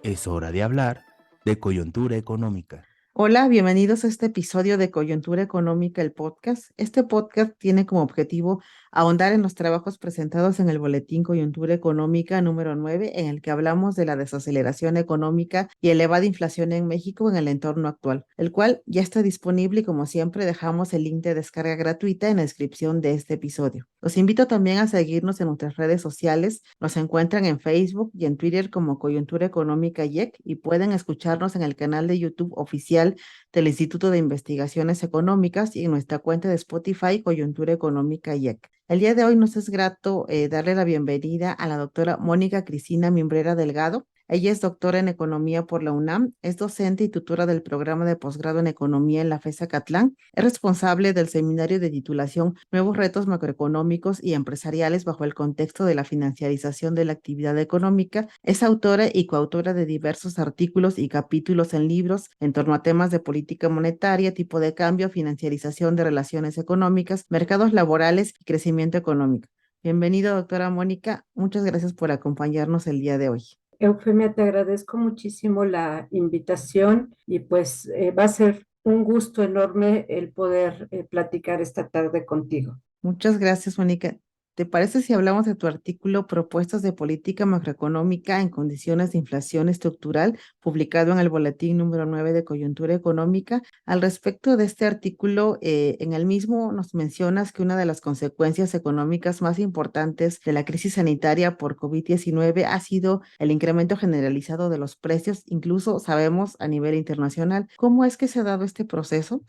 Es hora de hablar de coyuntura económica. Hola, bienvenidos a este episodio de Coyuntura Económica, el podcast. Este podcast tiene como objetivo ahondar en los trabajos presentados en el Boletín Coyuntura Económica número 9, en el que hablamos de la desaceleración económica y elevada inflación en México en el entorno actual, el cual ya está disponible y como siempre dejamos el link de descarga gratuita en la descripción de este episodio. Los invito también a seguirnos en nuestras redes sociales. Nos encuentran en Facebook y en Twitter como Coyuntura Económica YEC y pueden escucharnos en el canal de YouTube oficial del Instituto de Investigaciones Económicas y en nuestra cuenta de Spotify Coyuntura Económica YEC. El día de hoy nos es grato darle la bienvenida a la doctora Mónica Cristina Mimbrera Delgado. Ella es doctora en Economía por la UNAM, es docente y tutora del programa de posgrado en Economía en la FES Catlán, es responsable del seminario de titulación Nuevos retos macroeconómicos y empresariales bajo el contexto de la financiarización de la actividad económica, es autora y coautora de diversos artículos y capítulos en libros en torno a temas de política monetaria, tipo de cambio, financiarización de relaciones económicas, mercados laborales y crecimiento económico. Bienvenida, doctora Mónica. Muchas gracias por acompañarnos el día de hoy. Eufemia, te agradezco muchísimo la invitación y pues va a ser un gusto enorme el poder platicar esta tarde contigo. Muchas gracias, Mónica. ¿Te parece si hablamos de tu artículo Propuestas de Política Macroeconómica en Condiciones de Inflación Estructural, publicado en el Boletín número 9 de Coyuntura Económica? Al respecto de este artículo, en el mismo nos mencionas que una de las consecuencias económicas más importantes de la crisis sanitaria por COVID-19 ha sido el incremento generalizado de los precios, incluso sabemos a nivel internacional. ¿Cómo es que se ha dado este proceso?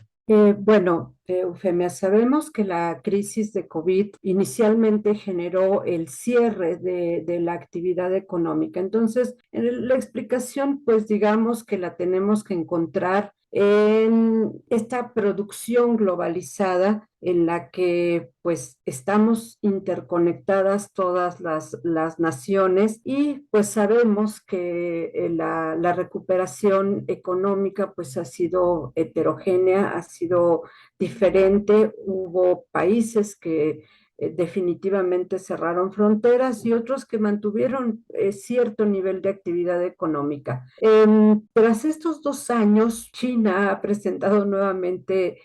Eufemia, sabemos que la crisis de COVID inicialmente generó el cierre de la actividad económica. Entonces, la explicación, pues digamos que la tenemos que encontrar en esta producción globalizada en la que pues estamos interconectadas todas las naciones y pues sabemos que la recuperación económica pues ha sido heterogénea, ha sido diferente. Hubo países que definitivamente cerraron fronteras y otros que mantuvieron cierto nivel de actividad económica. Tras estos 2 años, China ha presentado nuevamente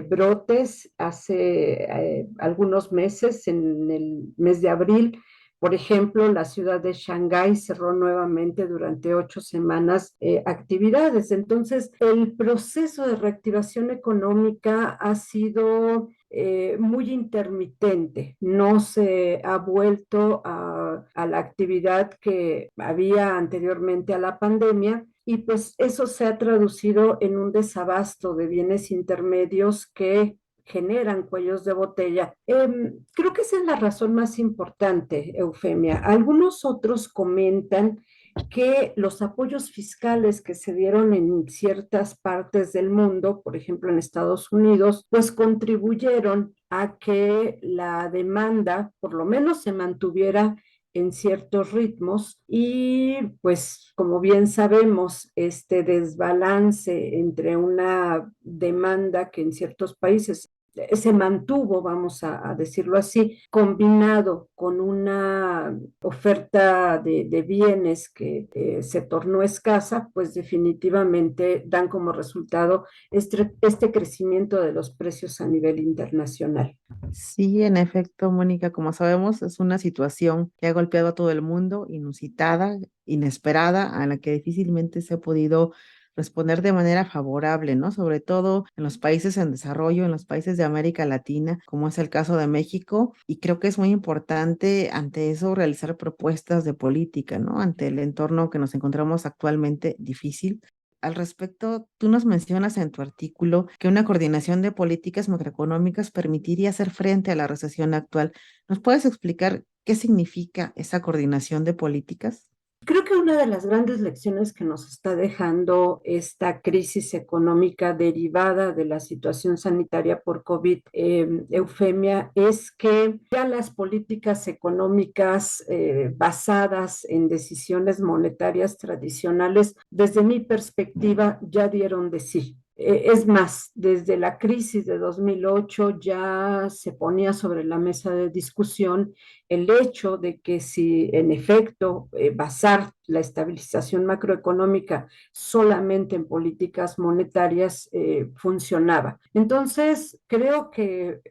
brotes hace algunos meses, en el mes de abril. Por ejemplo, la ciudad de Shanghái cerró nuevamente durante 8 semanas actividades. Entonces, el proceso de reactivación económica ha sido muy intermitente, no se ha vuelto a la actividad que había anteriormente a la pandemia y pues eso se ha traducido en un desabasto de bienes intermedios que generan cuellos de botella. Creo que esa es la razón más importante, Eufemia. Algunos otros comentan que los apoyos fiscales que se dieron en ciertas partes del mundo, por ejemplo en Estados Unidos, pues contribuyeron a que la demanda por lo menos se mantuviera en ciertos ritmos y pues como bien sabemos este desbalance entre una demanda que en ciertos países se mantuvo, vamos a decirlo así, combinado con una oferta de bienes que se tornó escasa, pues definitivamente dan como resultado este crecimiento de los precios a nivel internacional. Sí, en efecto, Mónica, como sabemos, es una situación que ha golpeado a todo el mundo, inusitada, inesperada, a la que difícilmente se ha podido responder de manera favorable, ¿no? Sobre todo en los países en desarrollo, en los países de América Latina, como es el caso de México, y creo que es muy importante ante eso realizar propuestas de política, ¿no? Ante el entorno que nos encontramos actualmente difícil. Al respecto, tú nos mencionas en tu artículo que una coordinación de políticas macroeconómicas permitiría hacer frente a la recesión actual. ¿Nos puedes explicar qué significa esa coordinación de políticas? Creo que una de las grandes lecciones que nos está dejando esta crisis económica derivada de la situación sanitaria por COVID, Eufemia, es que ya las políticas económicas basadas en decisiones monetarias tradicionales, desde mi perspectiva, ya dieron de sí. Es más, desde la crisis de 2008 ya se ponía sobre la mesa de discusión el hecho de que si en efecto basar la estabilización macroeconómica solamente en políticas monetarias funcionaba. Entonces, creo que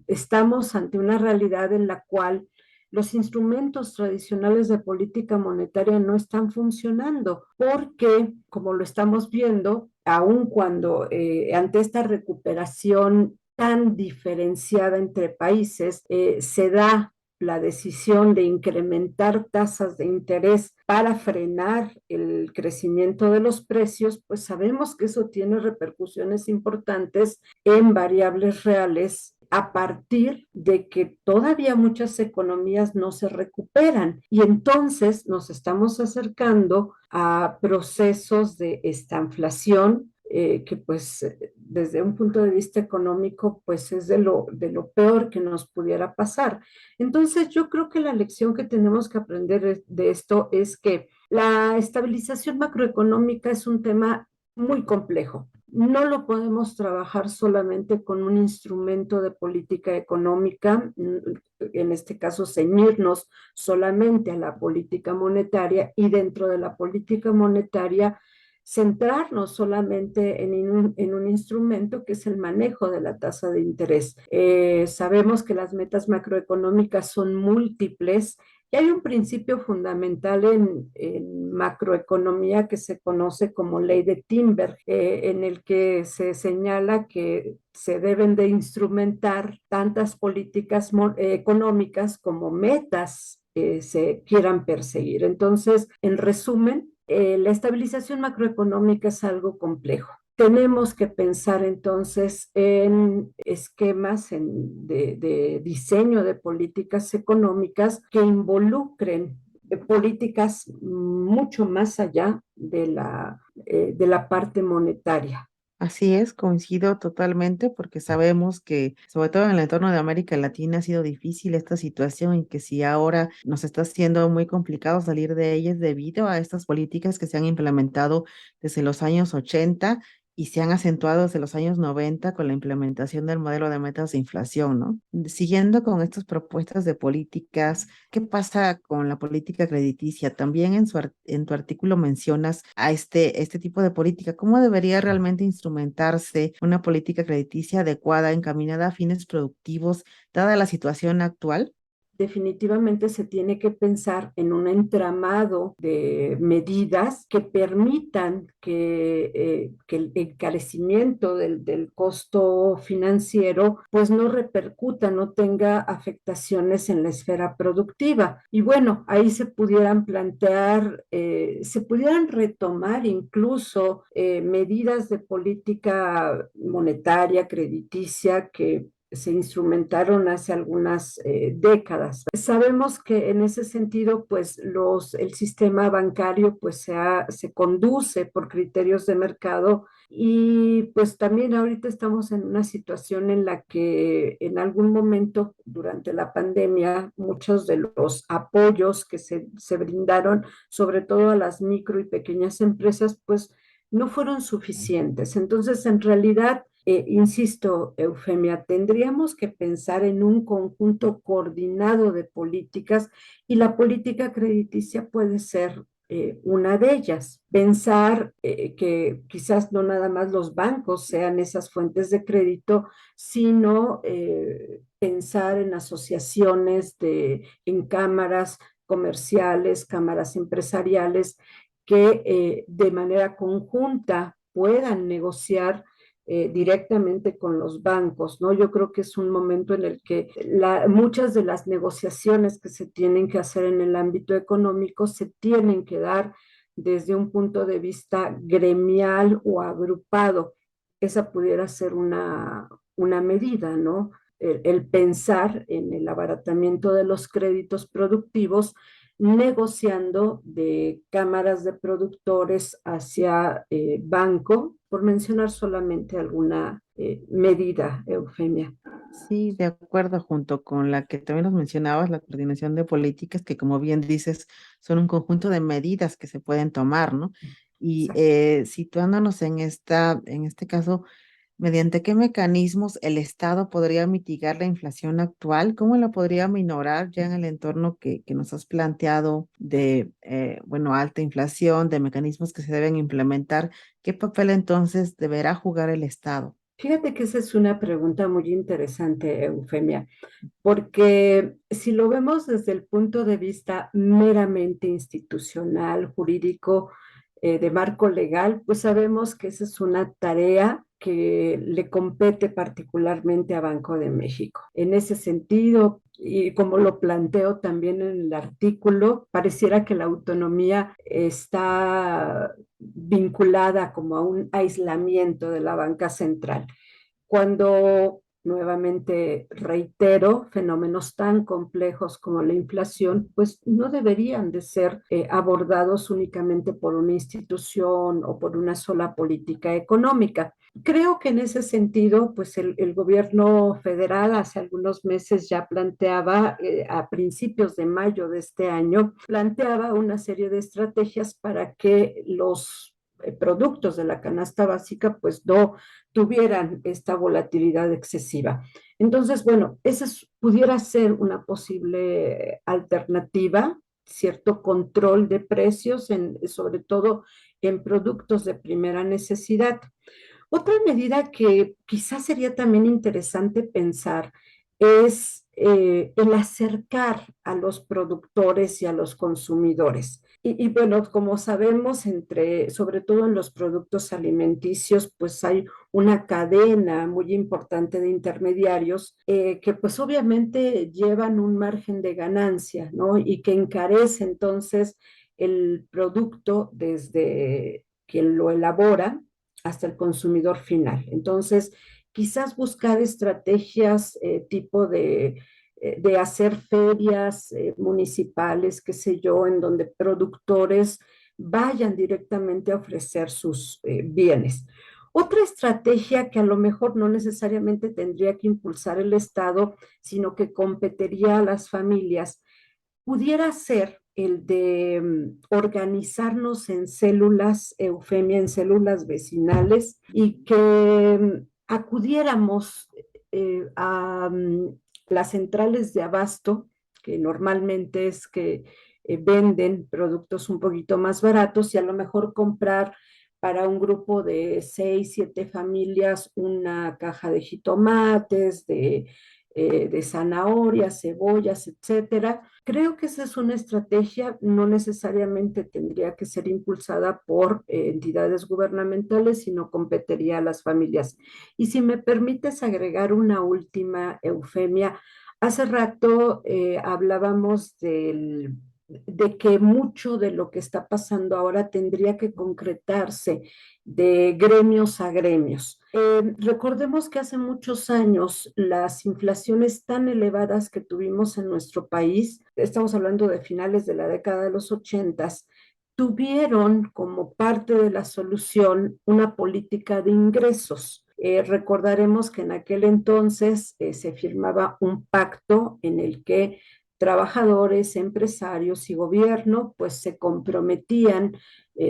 estamos ante una realidad en la cual los instrumentos tradicionales de política monetaria no están funcionando porque, como lo estamos viendo, aun cuando ante esta recuperación tan diferenciada entre países, se da la decisión de incrementar tasas de interés para frenar el crecimiento de los precios, pues sabemos que eso tiene repercusiones importantes en variables reales a partir de que todavía muchas economías no se recuperan y entonces nos estamos acercando a procesos de estanflación que pues desde un punto de vista económico pues es de lo peor que nos pudiera pasar. Entonces yo creo que la lección que tenemos que aprender de esto es que la estabilización macroeconómica es un tema muy complejo. No lo podemos trabajar solamente con un instrumento de política económica, en este caso ceñirnos solamente a la política monetaria y dentro de la política monetaria centrarnos solamente en un instrumento que es el manejo de la tasa de interés. Sabemos que las metas macroeconómicas son múltiples y hay un principio fundamental en macroeconomía que se conoce como ley de Timber, en el que se señala que se deben de instrumentar tantas políticas económicas como metas se quieran perseguir. Entonces, en resumen, la estabilización macroeconómica es algo complejo. Tenemos que pensar entonces en esquemas de diseño de políticas económicas que involucren políticas mucho más allá de la parte monetaria. Así es, coincido totalmente porque sabemos que, sobre todo en el entorno de América Latina, ha sido difícil esta situación y que si ahora nos está siendo muy complicado salir de ellas debido a estas políticas que se han implementado desde los años 80 y se han acentuado desde los años 90 con la implementación del modelo de metas de inflación, ¿no? Siguiendo con estas propuestas de políticas, ¿qué pasa con la política crediticia? También en tu artículo mencionas a este tipo de política. ¿Cómo debería realmente instrumentarse una política crediticia adecuada, encaminada a fines productivos, dada la situación actual? Definitivamente se tiene que pensar en un entramado de medidas que permitan que el encarecimiento del costo financiero pues no repercuta, no tenga afectaciones en la esfera productiva. Y bueno, ahí se pudieran plantear, se pudieran retomar incluso medidas de política monetaria, crediticia, que se instrumentaron hace algunas décadas. Sabemos que en ese sentido, pues el sistema bancario pues se conduce por criterios de mercado y pues también ahorita estamos en una situación en la que en algún momento durante la pandemia muchos de los apoyos que se brindaron, sobre todo a las micro y pequeñas empresas, pues no fueron suficientes. Entonces, en realidad, insisto, Eufemia, tendríamos que pensar en un conjunto coordinado de políticas y la política crediticia puede ser una de ellas. Pensar que quizás no nada más los bancos sean esas fuentes de crédito, sino pensar en asociaciones en cámaras comerciales, cámaras empresariales, que de manera conjunta puedan negociar directamente con los bancos, ¿no? Yo creo que es un momento en el que muchas de las negociaciones que se tienen que hacer en el ámbito económico se tienen que dar desde un punto de vista gremial o agrupado. Esa pudiera ser una medida, ¿no? El pensar en el abaratamiento de los créditos productivos negociando de cámaras de productores hacia banco, por mencionar solamente alguna medida, Eufemia. Sí, de acuerdo, junto con la que también nos mencionabas, la coordinación de políticas, que como bien dices, son un conjunto de medidas que se pueden tomar, ¿no? Y Exacto. situándonos en este caso, ¿mediante qué mecanismos el Estado podría mitigar la inflación actual? ¿Cómo la podría minorar ya en el entorno que nos has planteado de, bueno, alta inflación, de mecanismos que se deben implementar? ¿Qué papel entonces deberá jugar el Estado? Fíjate que esa es una pregunta muy interesante, Eufemia, porque si lo vemos desde el punto de vista meramente institucional, jurídico, de marco legal, pues sabemos que esa es una tarea que le compete particularmente a Banco de México. En ese sentido, y como lo planteo también en el artículo, pareciera que la autonomía está vinculada como a un aislamiento de la banca central cuando, nuevamente reitero, fenómenos tan complejos como la inflación, pues no deberían de ser abordados únicamente por una institución o por una sola política económica. Creo que en ese sentido, pues el gobierno federal hace algunos meses ya planteaba, a principios de mayo de este año, planteaba una serie de estrategias para que los productos de la canasta básica pues no tuvieran esta volatilidad excesiva. Entonces, bueno, esa pudiera ser una posible alternativa, cierto control de precios, sobre todo en productos de primera necesidad. Otra medida que quizás sería también interesante pensar es el acercar a los productores y a los consumidores. Bueno, como sabemos, sobre todo en los productos alimenticios, pues hay una cadena muy importante de intermediarios que pues obviamente llevan un margen de ganancia, ¿no? Y que encarece entonces el producto desde quien lo elabora hasta el consumidor final. Entonces, quizás buscar estrategias tipo de hacer ferias municipales, qué sé yo, en donde productores vayan directamente a ofrecer sus bienes. Otra estrategia que a lo mejor no necesariamente tendría que impulsar el Estado, sino que competiría a las familias, pudiera ser el de organizarnos en células, Eufemia, en células vecinales y que acudiéramos a las centrales de abasto, que normalmente es que venden productos un poquito más baratos y a lo mejor comprar para un grupo de 6, 7 familias una caja de jitomates, de zanahorias, cebollas, etcétera. Creo que esa es una estrategia, no necesariamente tendría que ser impulsada por entidades gubernamentales, sino competiría a las familias. Y si me permites agregar una última, Eufemia, hace rato hablábamos de que mucho de lo que está pasando ahora tendría que concretarse de gremios a gremios. Recordemos que hace muchos años las inflaciones tan elevadas que tuvimos en nuestro país, estamos hablando de finales de la década de los 80, tuvieron como parte de la solución una política de ingresos. Recordaremos que en aquel entonces se firmaba un pacto en el que trabajadores, empresarios y gobierno pues se comprometían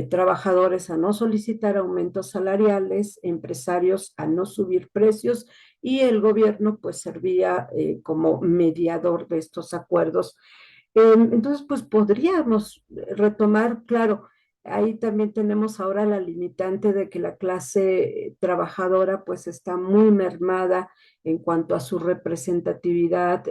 trabajadores a no solicitar aumentos salariales, empresarios a no subir precios y el gobierno pues servía como mediador de estos acuerdos. Entonces pues podríamos retomar, claro, ahí también tenemos ahora la limitante de que la clase trabajadora pues está muy mermada en cuanto a su representatividad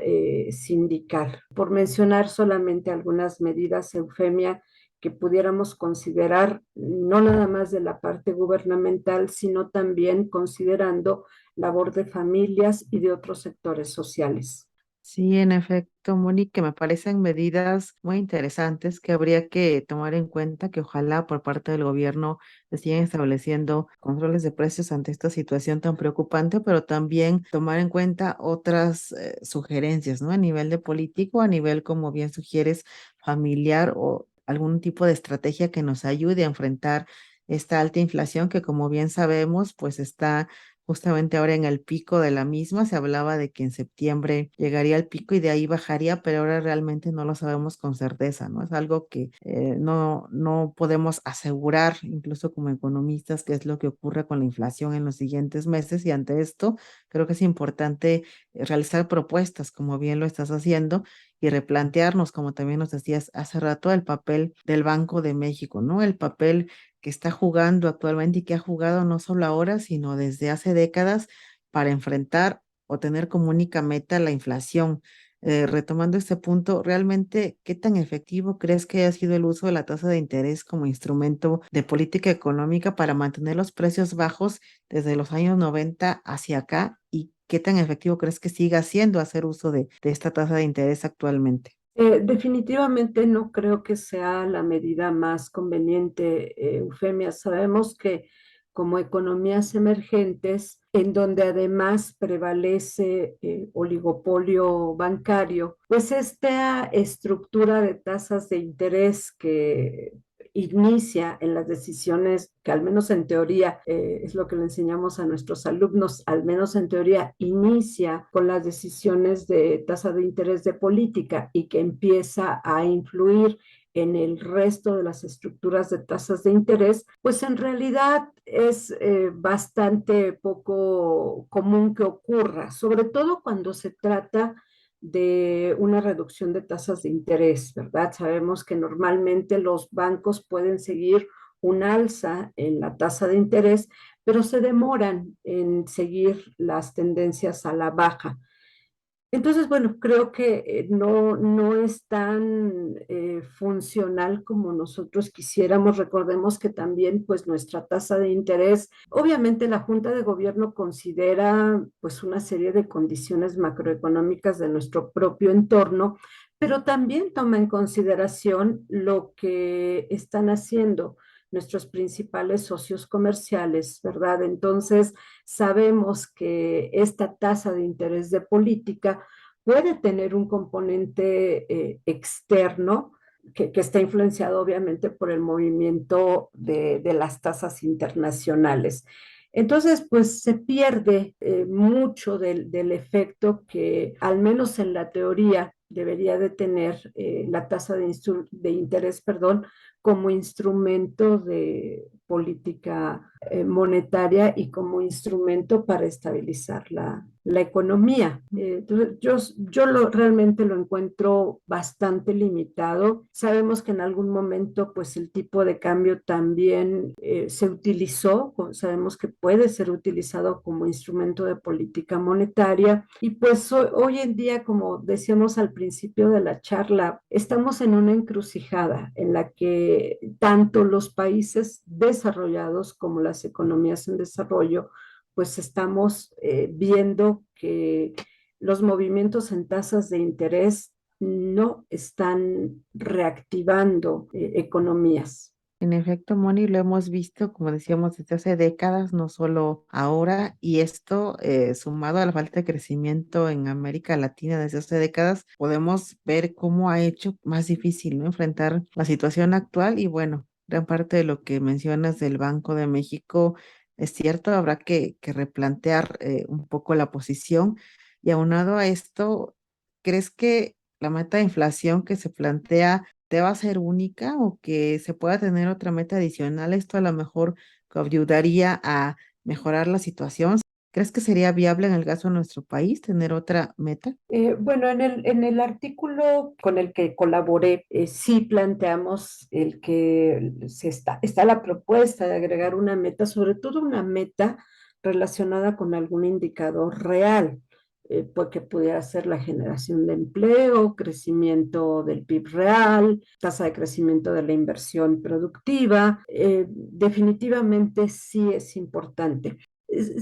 sindical. Por mencionar solamente algunas medidas, Eufemia, que pudiéramos considerar no nada más de la parte gubernamental, sino también considerando labor de familias y de otros sectores sociales. Sí, en efecto, Moni, que me parecen medidas muy interesantes que habría que tomar en cuenta, que ojalá por parte del gobierno se sigan estableciendo controles de precios ante esta situación tan preocupante, pero también tomar en cuenta otras sugerencias, ¿no? A nivel de político, a nivel, como bien sugieres, familiar o algún tipo de estrategia que nos ayude a enfrentar esta alta inflación que, como bien sabemos, pues está justamente ahora en el pico de la misma. Se hablaba de que en septiembre llegaría el pico y de ahí bajaría, pero ahora realmente no lo sabemos con certeza, ¿no? Es algo que no podemos asegurar, incluso como economistas, qué es lo que ocurre con la inflación en los siguientes meses, y ante esto creo que es importante realizar propuestas, como bien lo estás haciendo, y replantearnos, como también nos decías hace rato, el papel del Banco de México, ¿no? El papel que está jugando actualmente y que ha jugado no solo ahora, sino desde hace décadas para enfrentar o tener como única meta la inflación. Retomando este punto, ¿realmente qué tan efectivo crees que ha sido el uso de la tasa de interés como instrumento de política económica para mantener los precios bajos desde los años 90 hacia acá? ¿Y qué tan efectivo crees que siga siendo hacer uso de esta tasa de interés actualmente? Definitivamente no creo que sea la medida más conveniente, Eufemia. Sabemos que como economías emergentes, en donde además prevalece oligopolio bancario, pues esta estructura de tasas de interés que inicia en las decisiones, que al menos en teoría es lo que le enseñamos a nuestros alumnos, al menos en teoría inicia con las decisiones de tasa de interés de política y que empieza a influir en el resto de las estructuras de tasas de interés, pues en realidad es bastante poco común que ocurra, sobre todo cuando se trata de una reducción de tasas de interés, ¿verdad? Sabemos que normalmente los bancos pueden seguir un alza en la tasa de interés, pero se demoran en seguir las tendencias a la baja. Entonces, bueno, creo que no es tan funcional como nosotros quisiéramos. Recordemos que también, pues, nuestra tasa de interés, obviamente la Junta de Gobierno considera, pues, una serie de condiciones macroeconómicas de nuestro propio entorno, pero también toma en consideración lo que están haciendo nuestros principales socios comerciales, ¿verdad? Entonces, sabemos que esta tasa de interés de política puede tener un componente externo que está influenciado obviamente por el movimiento de las tasas internacionales. Entonces, pues se pierde mucho del efecto que, al menos en la teoría, debería de tener la tasa de interés, perdón, como instrumento de política monetaria y como instrumento para estabilizar la economía. Entonces, realmente lo encuentro bastante limitado. Sabemos que en algún momento, pues el tipo de cambio también se utilizó, sabemos que puede ser utilizado como instrumento de política monetaria y pues hoy en día, como decíamos al principio de la charla, estamos en una encrucijada en la que tanto los países desarrollados como las economías en desarrollo, pues estamos viendo que los movimientos en tasas de interés no están reactivando economías. En efecto, Moni, lo hemos visto, como decíamos, desde hace décadas, no solo ahora, y esto sumado a la falta de crecimiento en América Latina desde hace décadas, podemos ver cómo ha hecho más difícil, ¿no? Enfrentar la situación actual. Y bueno, gran parte de lo que mencionas del Banco de México es cierto, habrá que replantear un poco la posición. Y aunado a esto, ¿crees que la meta de inflación que se plantea deba ser única o que se pueda tener otra meta adicional? Esto a lo mejor ayudaría a mejorar la situación. ¿Crees que sería viable en el caso de nuestro país tener otra meta? Bueno, en el artículo con el que colaboré, sí planteamos el que está la propuesta de agregar una meta, sobre todo una meta relacionada con algún indicador real, porque pudiera ser la generación de empleo, crecimiento del PIB real, tasa de crecimiento de la inversión productiva. Definitivamente sí es importante.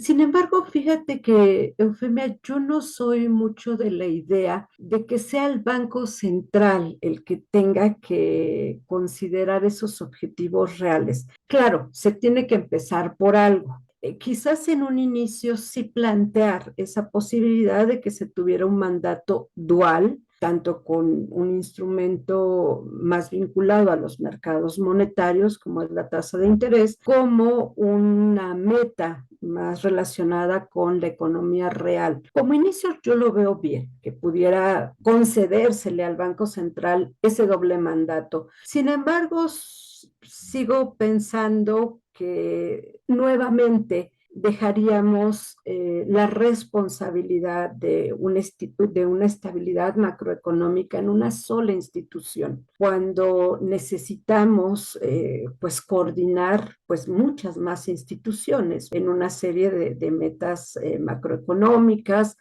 Sin embargo, fíjate que, Eufemia, yo no soy mucho de la idea de que sea el Banco Central el que tenga que considerar esos objetivos reales. Claro, se tiene que empezar por algo. Quizás en un inicio sí plantear esa posibilidad de que se tuviera un mandato dual, tanto con un instrumento más vinculado a los mercados monetarios, como es la tasa de interés, como una meta más relacionada con la economía real. Como inicio yo lo veo bien, que pudiera concedérsele al Banco Central ese doble mandato. Sin embargo, sigo pensando que nuevamente dejaríamos la responsabilidad de una estabilidad macroeconómica en una sola institución, cuando necesitamos pues coordinar pues muchas más instituciones en una serie de metas macroeconómicas,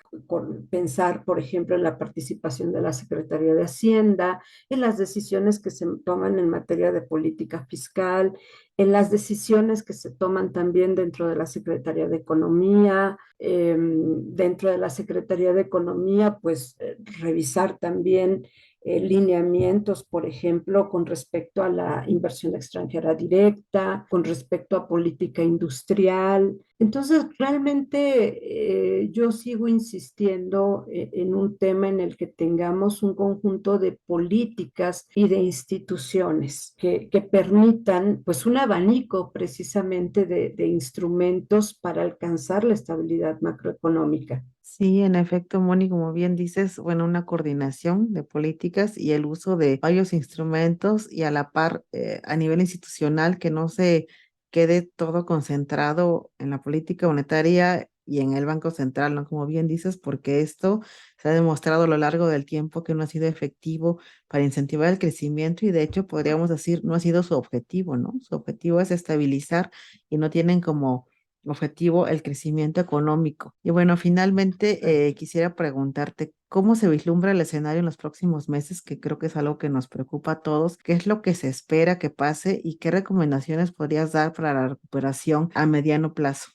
pensar por ejemplo en la participación de la Secretaría de Hacienda, en las decisiones que se toman en materia de política fiscal, en las decisiones que se toman también dentro de la Secretaría de Economía, dentro de la Secretaría de Economía, pues revisar también lineamientos, por ejemplo, con respecto a la inversión extranjera directa, con respecto a política industrial. Entonces, realmente yo sigo insistiendo en un tema en el que tengamos un conjunto de políticas y de instituciones que permitan pues un abanico precisamente de instrumentos para alcanzar la estabilidad macroeconómica. Sí, en efecto, Moni, como bien dices, bueno, una coordinación de políticas y el uso de varios instrumentos y a la par a nivel institucional que no se quede todo concentrado en la política monetaria y en el Banco Central, ¿no? Como bien dices, porque esto se ha demostrado a lo largo del tiempo que no ha sido efectivo para incentivar el crecimiento y de hecho podríamos decir no ha sido su objetivo, ¿no? Su objetivo es estabilizar y no tienen como objetivo el crecimiento económico. Y bueno, finalmente quisiera preguntarte, ¿cómo se vislumbra el escenario en los próximos meses? Que creo que es algo que nos preocupa a todos. ¿Qué es lo que se espera que pase y qué recomendaciones podrías dar para la recuperación a mediano plazo?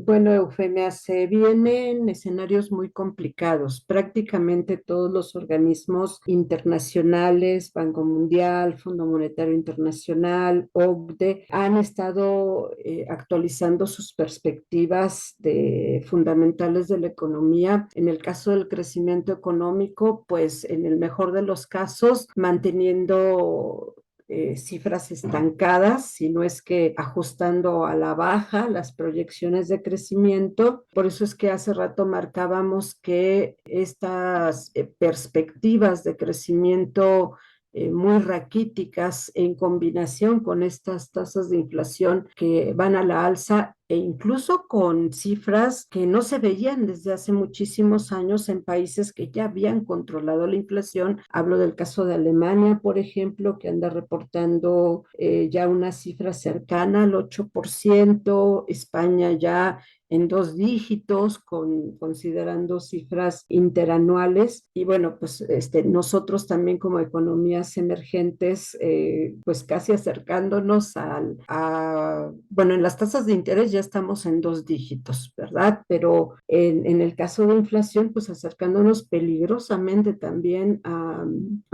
Bueno, Eufemia, se vienen escenarios muy complicados. Prácticamente todos los organismos internacionales, Banco Mundial, Fondo Monetario Internacional, OCDE, han estado actualizando sus perspectivas fundamentales de la economía. En el caso del crecimiento económico, pues en el mejor de los casos, manteniendo cifras estancadas, si no es que ajustando a la baja las proyecciones de crecimiento. Por eso es que hace rato marcábamos que estas perspectivas de crecimiento muy raquíticas en combinación con estas tasas de inflación que van a la alza e incluso con cifras que no se veían desde hace muchísimos años en países que ya habían controlado la inflación. Hablo del caso de Alemania, por ejemplo, que anda reportando ya una cifra cercana al 8%, España ya en dos dígitos, considerando cifras interanuales. Y bueno, pues nosotros también como economías emergentes, pues casi acercándonos bueno, en las tasas de interés ya estamos en dos dígitos, ¿verdad? Pero en el caso de inflación, pues acercándonos peligrosamente también a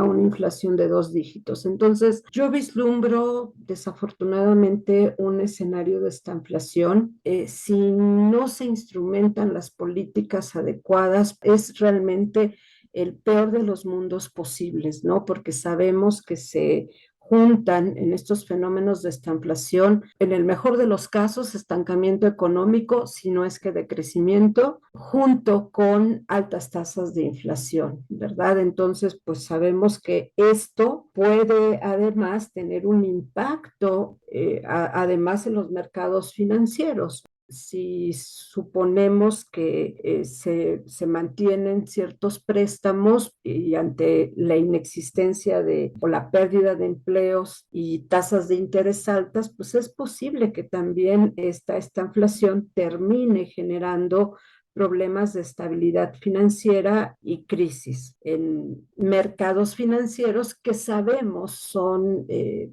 una inflación de dos dígitos. Entonces, yo vislumbro desafortunadamente un escenario de estanflación. Si no se instrumentan las políticas adecuadas, es realmente el peor de los mundos posibles, ¿no? Porque sabemos que se juntan en estos fenómenos de estanflación, en el mejor de los casos, estancamiento económico, si no es que de crecimiento, junto con altas tasas de inflación, ¿verdad? Entonces, pues sabemos que esto puede además tener un impacto, además en los mercados financieros. Si suponemos que se mantienen ciertos préstamos y ante la inexistencia o la pérdida de empleos y tasas de interés altas, pues es posible que también esta inflación termine generando problemas de estabilidad financiera y crisis en mercados financieros que sabemos son,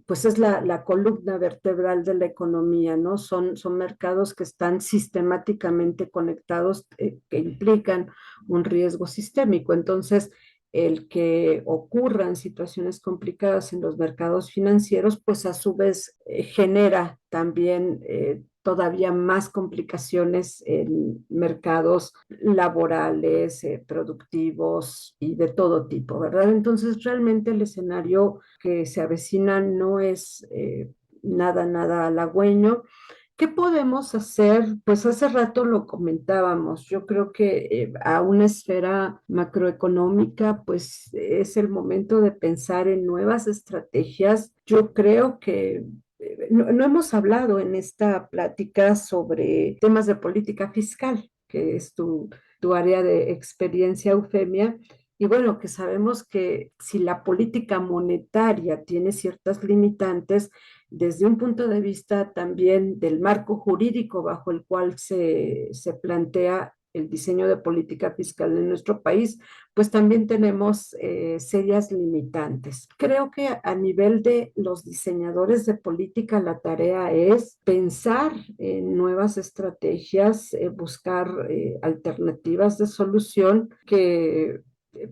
pues es la columna vertebral de la economía, ¿no? Son mercados que están sistemáticamente conectados, que implican un riesgo sistémico. Entonces, el que ocurran situaciones complicadas en los mercados financieros, pues a su vez genera también todavía más complicaciones en mercados laborales, productivos y de todo tipo, ¿verdad? Entonces, realmente el escenario que se avecina no es nada halagüeño. ¿Qué podemos hacer? Pues hace rato lo comentábamos. Yo creo que a una esfera macroeconómica, pues es el momento de pensar en nuevas estrategias. Yo creo que no hemos hablado en esta plática sobre temas de política fiscal, que es tu área de experiencia, Eufemia. Y bueno, que sabemos que si la política monetaria tiene ciertas limitantes, desde un punto de vista también del marco jurídico bajo el cual se plantea el diseño de política fiscal en nuestro país, pues también tenemos serias limitantes. Creo que a nivel de los diseñadores de política, la tarea es pensar en nuevas estrategias, buscar alternativas de solución que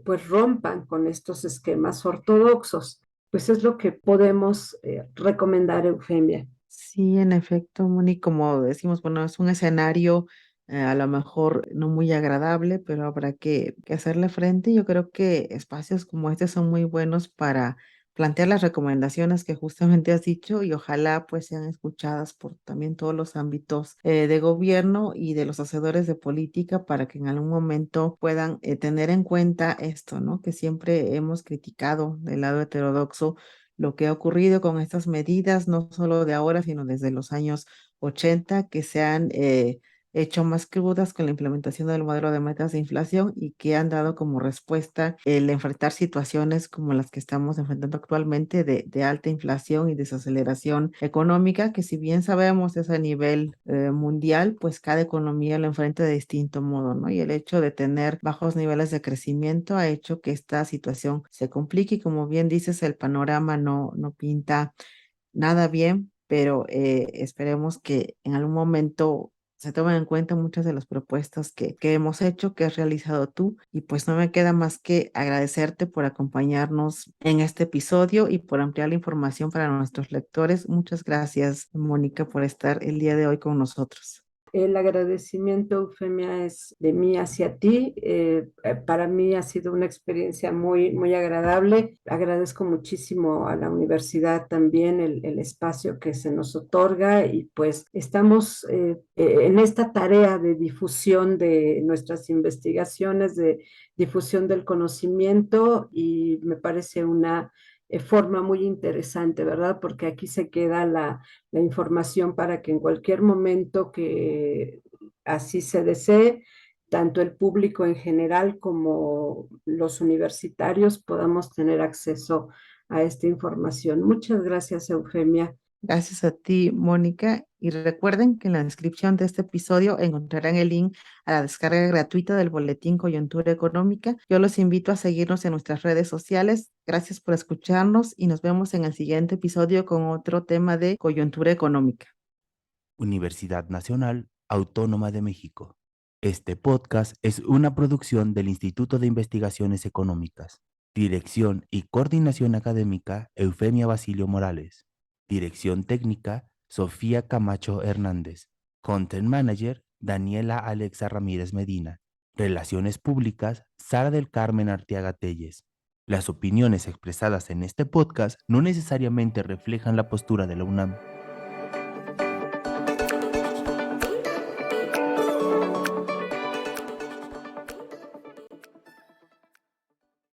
pues rompan con estos esquemas ortodoxos. Pues es lo que podemos recomendar, Eufemia. Sí, en efecto, Moni, como decimos, bueno, es un escenario a lo mejor no muy agradable, pero habrá que hacerle frente. Yo creo que espacios como este son muy buenos para plantear las recomendaciones que justamente has dicho y ojalá pues sean escuchadas por también todos los ámbitos de gobierno y de los hacedores de política para que en algún momento puedan tener en cuenta esto, ¿no? Que siempre hemos criticado del lado heterodoxo lo que ha ocurrido con estas medidas, no solo de ahora, sino desde los años 80, que se han hecho más crudas con la implementación del modelo de metas de inflación y que han dado como respuesta el enfrentar situaciones como las que estamos enfrentando actualmente de alta inflación y desaceleración económica, que si bien sabemos es a nivel mundial, pues cada economía lo enfrenta de distinto modo, ¿no? Y el hecho de tener bajos niveles de crecimiento ha hecho que esta situación se complique y como bien dices, el panorama no pinta nada bien, pero esperemos que en algún momento se tomen en cuenta muchas de las propuestas que hemos hecho, que has realizado tú, y pues no me queda más que agradecerte por acompañarnos en este episodio y por ampliar la información para nuestros lectores. Muchas gracias, Mónica, por estar el día de hoy con nosotros. El agradecimiento, Eufemia, es de mí hacia ti. Para mí ha sido una experiencia muy agradable. Agradezco muchísimo a la universidad también el espacio que se nos otorga y pues estamos en esta tarea de difusión de nuestras investigaciones, de difusión del conocimiento y me parece una forma muy interesante, ¿verdad? Porque aquí se queda la información para que en cualquier momento que así se desee, tanto el público en general como los universitarios podamos tener acceso a esta información. Muchas gracias, Eufemia. Gracias a ti, Mónica. Y recuerden que en la descripción de este episodio encontrarán el link a la descarga gratuita del Boletín Coyuntura Económica. Yo los invito a seguirnos en nuestras redes sociales. Gracias por escucharnos y nos vemos en el siguiente episodio con otro tema de coyuntura económica. Universidad Nacional Autónoma de México. Este podcast es una producción del Instituto de Investigaciones Económicas. Dirección y coordinación académica, Eufemia Basilio Morales. Dirección técnica, Sofía Camacho Hernández. Content Manager, Daniela Alexa Ramírez Medina. Relaciones públicas, Sara del Carmen Arteaga Telles. Las opiniones expresadas en este podcast no necesariamente reflejan la postura de la UNAM.